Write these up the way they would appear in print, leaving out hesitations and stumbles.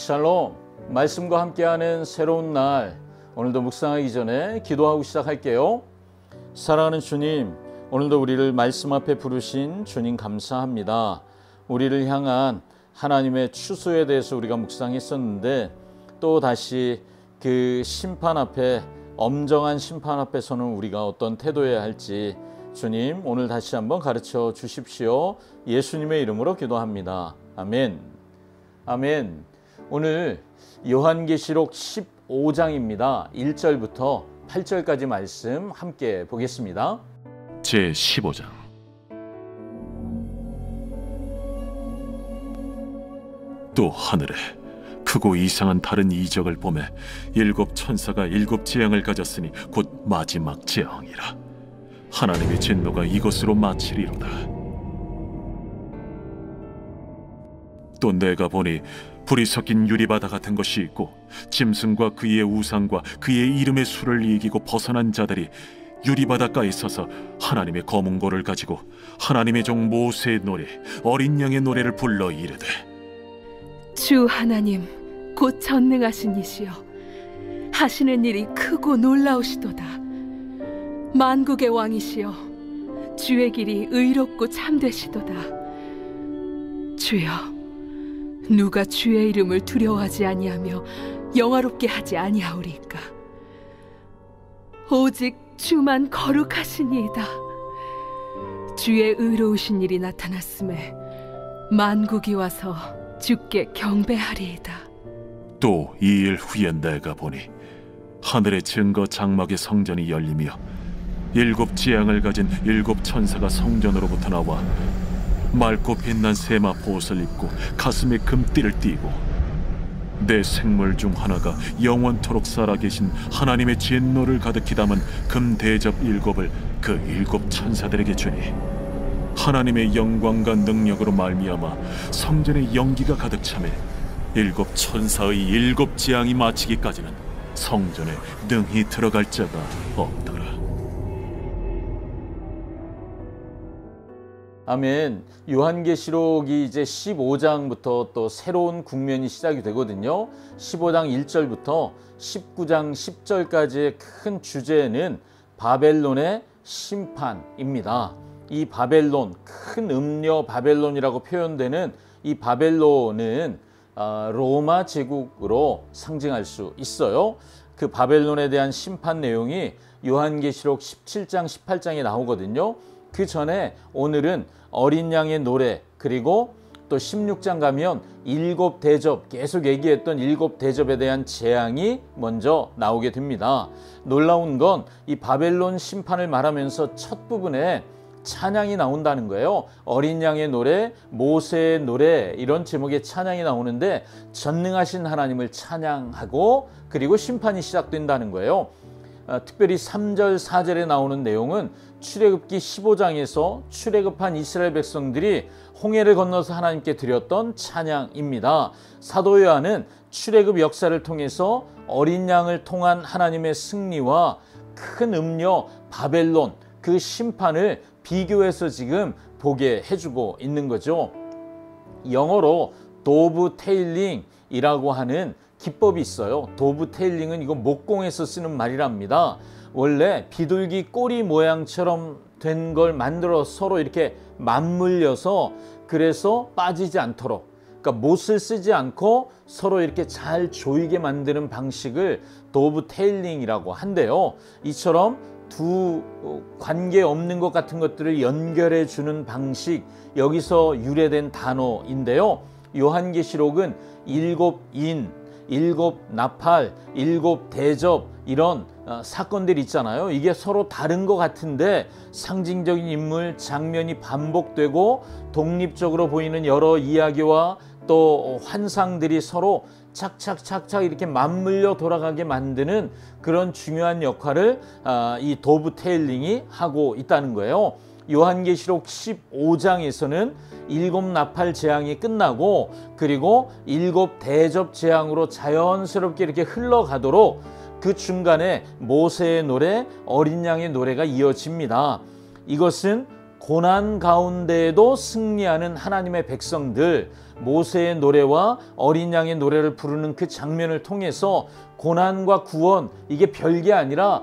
샬롬, 말씀과 함께하는 새로운 날, 오늘도 묵상하기 전에 기도하고 시작할게요. 사랑하는 주님, 오늘도 우리를 말씀 앞에 부르신 주님 감사합니다. 우리를 향한 하나님의 추수에 대해서 우리가 묵상했었는데 또 다시 그 심판 앞에, 엄정한 심판 앞에 서는 우리가 어떤 태도여야 할지 주님 오늘 다시 한번 가르쳐 주십시오. 예수님의 이름으로 기도합니다. 아멘. 아멘. 오늘 요한계시록 15장입니다. 1절부터 8절까지 말씀 함께 보겠습니다. 제15장. 또 하늘에 크고 이상한 다른 이적을 보매 일곱 천사가 일곱 재앙을 가졌으니 곧 마지막 재앙이라. 하나님의 진노가 이것으로 마치리로다. 또 내가 보니 불이 섞인 유리바다 같은 것이 있고 짐승과 그의 우상과 그의 이름의 수를 이기고 벗어난 자들이 유리바닷가에 서서 하나님의 검은고를 가지고 하나님의 종 모세의 노래, 어린 양의 노래를 불러 이르되, 주 하나님 곧 전능하신 이시여, 하시는 일이 크고 놀라우시도다. 만국의 왕이시여, 주의 길이 의롭고 참되시도다. 주여, 누가 주의 이름을 두려워하지 아니하며 영화롭게 하지 아니하오리까? 오직 주만 거룩하시니이다. 주의 의로우신 일이 나타났음에 만국이 와서 주께 경배하리이다. 또 이 일 후에 내가 보니 하늘의 증거 장막의 성전이 열리며 일곱 재앙을 가진 일곱 천사가 성전으로부터 나와 맑고 빛난 세마 보옷을 입고 가슴에 금띠를 띠고 내 생물 중 하나가 영원토록 살아계신 하나님의 진노를 가득히 담은 금 대접 일곱을 그 일곱 천사들에게 주니, 하나님의 영광과 능력으로 말미암아 성전에 연기가 가득 차매 일곱 천사의 일곱 재앙이 마치기까지는 성전에 능히 들어갈 자가 없더라. 아멘. 요한계시록이 이제 15장부터 또 새로운 국면이 시작이 되거든요. 15장 1절부터 19장 10절까지의 큰 주제는 바벨론의 심판입니다. 이 바벨론, 큰 음녀 바벨론이라고 표현되는 이 바벨론은 로마 제국으로 상징할 수 있어요. 그 바벨론에 대한 심판 내용이 요한계시록 17장, 18장에 나오거든요. 그 전에 오늘은 어린 양의 노래, 그리고 또 16장 가면 일곱 대접, 계속 얘기했던 일곱 대접에 대한 재앙이 먼저 나오게 됩니다. 놀라운 건 이 바벨론 심판을 말하면서 첫 부분에 찬양이 나온다는 거예요. 어린 양의 노래, 모세의 노래, 이런 제목의 찬양이 나오는데 전능하신 하나님을 찬양하고 그리고 심판이 시작된다는 거예요. 특별히 3절, 4절에 나오는 내용은 출애굽기 15장에서 출애굽한 이스라엘 백성들이 홍해를 건너서 하나님께 드렸던 찬양입니다. 사도 요한은 출애굽 역사를 통해서 어린 양을 통한 하나님의 승리와 큰 음녀 바벨론, 그 심판을 비교해서 지금 보게 해주고 있는 거죠. 영어로 도브테일링이라고 하는 기법이 있어요. 도브테일링은 이거 목공에서 쓰는 말이랍니다. 원래 비둘기 꼬리 모양처럼 된 걸 만들어 서로 이렇게 맞물려서, 그래서 빠지지 않도록, 그러니까 못을 쓰지 않고 서로 이렇게 잘 조이게 만드는 방식을 도브테일링이라고 한대요. 이처럼 두 관계 없는 것 같은 것들을 연결해 주는 방식, 여기서 유래된 단어인데요. 요한계시록은 일곱 인, 일곱 나팔, 일곱 대접, 이런 사건들이 있잖아요. 이게 서로 다른 것 같은데 상징적인 인물, 장면이 반복되고 독립적으로 보이는 여러 이야기와 또 환상들이 서로 착착착착 이렇게 맞물려 돌아가게 만드는 그런 중요한 역할을 이 도브테일링이 하고 있다는 거예요. 요한계시록 15장에서는 일곱 나팔 재앙이 끝나고 그리고 일곱 대접 재앙으로 자연스럽게 이렇게 흘러가도록 그 중간에 모세의 노래, 어린 양의 노래가 이어집니다. 이것은 고난 가운데에도 승리하는 하나님의 백성들, 모세의 노래와 어린 양의 노래를 부르는 그 장면을 통해서 고난과 구원, 이게 별게 아니라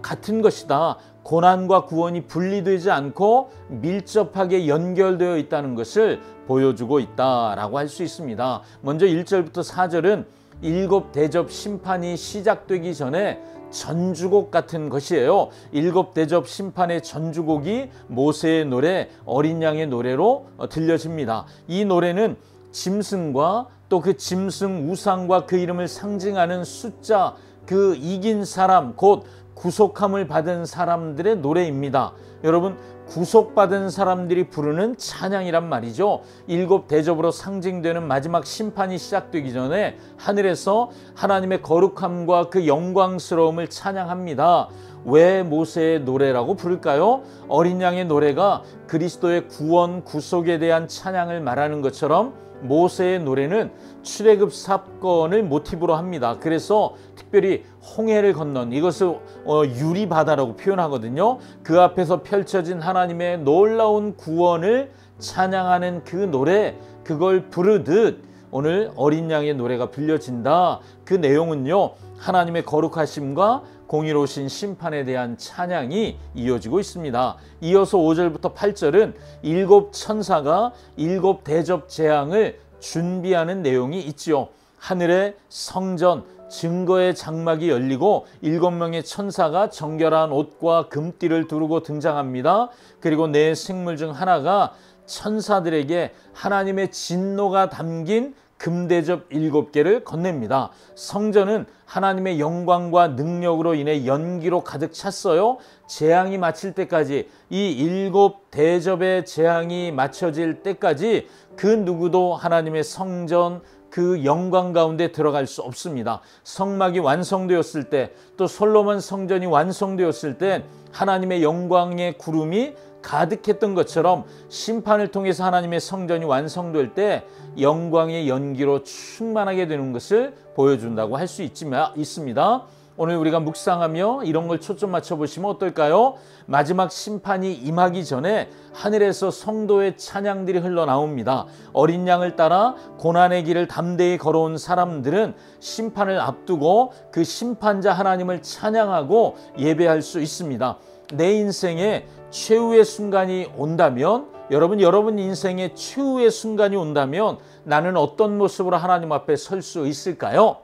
같은 것이다. 고난과 구원이 분리되지 않고 밀접하게 연결되어 있다는 것을 보여주고 있다라고 할 수 있습니다. 먼저 1절부터 4절은 일곱 대접 심판이 시작되기 전에 전주곡 같은 것이에요. 일곱 대접 심판의 전주곡이 모세의 노래, 어린 양의 노래로 들려집니다. 이 노래는 짐승과 또 그 짐승 우상과 그 이름을 상징하는 숫자, 그 이긴 사람, 곧 구속함을 받은 사람들의 노래입니다. 여러분, 구속받은 사람들이 부르는 찬양이란 말이죠. 일곱 대접으로 상징되는 마지막 심판이 시작되기 전에 하늘에서 하나님의 거룩함과 그 영광스러움을 찬양합니다. 왜 모세의 노래라고 부를까요? 어린 양의 노래가 그리스도의 구원, 구속에 대한 찬양을 말하는 것처럼 모세의 노래는 출애굽 사건을 모티브로 합니다. 그래서 특별히 홍해를 건넌, 이것을 유리바다라고 표현하거든요. 그 앞에서 펼쳐진 하나님의 놀라운 구원을 찬양하는 그 노래, 그걸 부르듯 오늘 어린 양의 노래가 들려진다. 그 내용은요, 하나님의 거룩하심과 공의로우신 심판에 대한 찬양이 이어지고 있습니다. 이어서 5절부터 8절은 일곱 천사가 일곱 대접 재앙을 준비하는 내용이 있지요. 하늘의 성전 증거의 장막이 열리고 7명의 천사가 정결한 옷과 금띠를 두르고 등장합니다. 그리고 네 생물 중 하나가 천사들에게 하나님의 진노가 담긴 금대접 7개를 건넵니다. 성전은 하나님의 영광과 능력으로 인해 연기로 가득 찼어요. 재앙이 마칠 때까지, 이 일곱 대접의 재앙이 맞춰질 때까지 그 누구도 하나님의 성전, 그 영광 가운데 들어갈 수 없습니다. 성막이 완성되었을 때, 또 솔로몬 성전이 완성되었을 때 하나님의 영광의 구름이 가득했던 것처럼 심판을 통해서 하나님의 성전이 완성될 때 영광의 연기로 충만하게 되는 것을 보여준다고 할 수 있습니다. 오늘 우리가 묵상하며 이런 걸 초점 맞춰 보시면 어떨까요? 마지막 심판이 임하기 전에 하늘에서 성도의 찬양들이 흘러나옵니다. 어린 양을 따라 고난의 길을 담대히 걸어온 사람들은 심판을 앞두고 그 심판자 하나님을 찬양하고 예배할 수 있습니다. 내 인생에 최후의 순간이 온다면, 여러분 인생에 최후의 순간이 온다면 나는 어떤 모습으로 하나님 앞에 설 수 있을까요?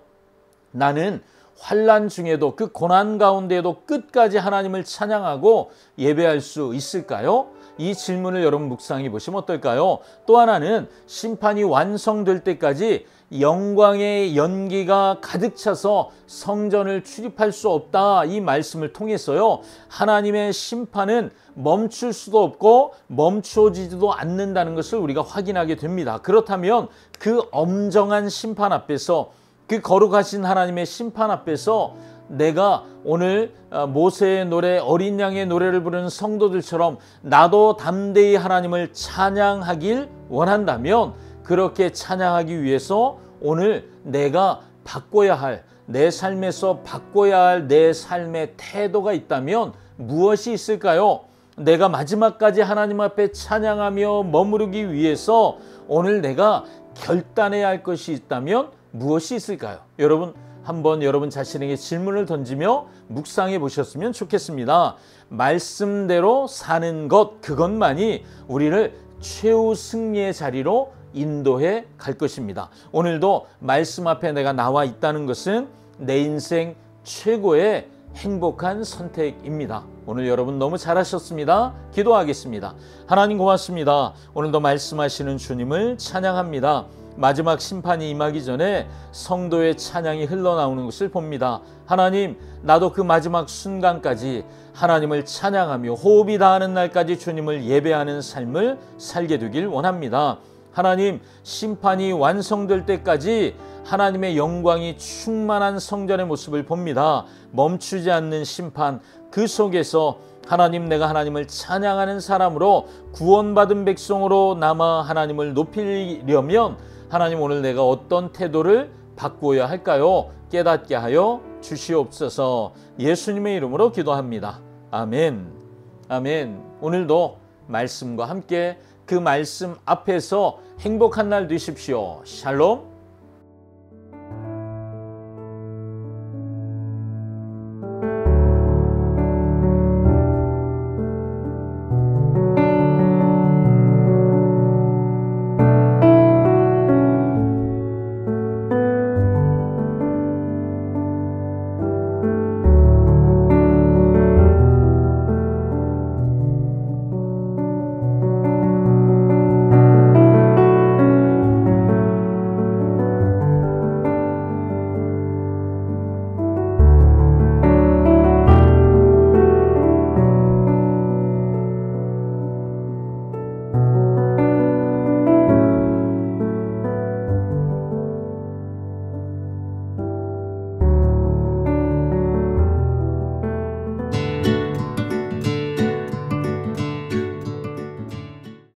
나는 환난 중에도, 그 고난 가운데에도 끝까지 하나님을 찬양하고 예배할 수 있을까요? 이 질문을 여러분 묵상해 보시면 어떨까요? 또 하나는 심판이 완성될 때까지 영광의 연기가 가득 차서 성전을 출입할 수 없다, 이 말씀을 통해서요, 하나님의 심판은 멈출 수도 없고 멈춰지지도 않는다는 것을 우리가 확인하게 됩니다. 그렇다면 그 엄정한 심판 앞에서, 그 거룩하신 하나님의 심판 앞에서 내가 오늘 모세의 노래, 어린 양의 노래를 부르는 성도들처럼 나도 담대히 하나님을 찬양하길 원한다면, 그렇게 찬양하기 위해서 오늘 내가 바꿔야 할, 내 삶에서 바꿔야 할 내 삶의 태도가 있다면 무엇이 있을까요? 내가 마지막까지 하나님 앞에 찬양하며 머무르기 위해서 오늘 내가 결단해야 할 것이 있다면 무엇이 있을까요? 여러분, 한번 여러분 자신에게 질문을 던지며 묵상해 보셨으면 좋겠습니다. 말씀대로 사는 것, 그것만이 우리를 최후 승리의 자리로 인도해 갈 것입니다. 오늘도 말씀 앞에 내가 나와 있다는 것은 내 인생 최고의 행복한 선택입니다. 오늘 여러분 너무 잘하셨습니다. 기도하겠습니다. 하나님 고맙습니다. 오늘도 말씀하시는 주님을 찬양합니다. 마지막 심판이 임하기 전에 성도의 찬양이 흘러나오는 것을 봅니다. 하나님, 나도 그 마지막 순간까지 하나님을 찬양하며 호흡이 닿는 날까지 주님을 예배하는 삶을 살게 되길 원합니다. 하나님, 심판이 완성될 때까지 하나님의 영광이 충만한 성전의 모습을 봅니다. 멈추지 않는 심판, 그 속에서 하나님, 내가 하나님을 찬양하는 사람으로 구원받은 백성으로 남아 하나님을 높이려면 하나님, 오늘 내가 어떤 태도를 바꾸어야 할까요? 깨닫게 하여 주시옵소서. 예수님의 이름으로 기도합니다. 아멘. 아멘. 오늘도 말씀과 함께 그 말씀 앞에서 행복한 날 되십시오. 샬롬.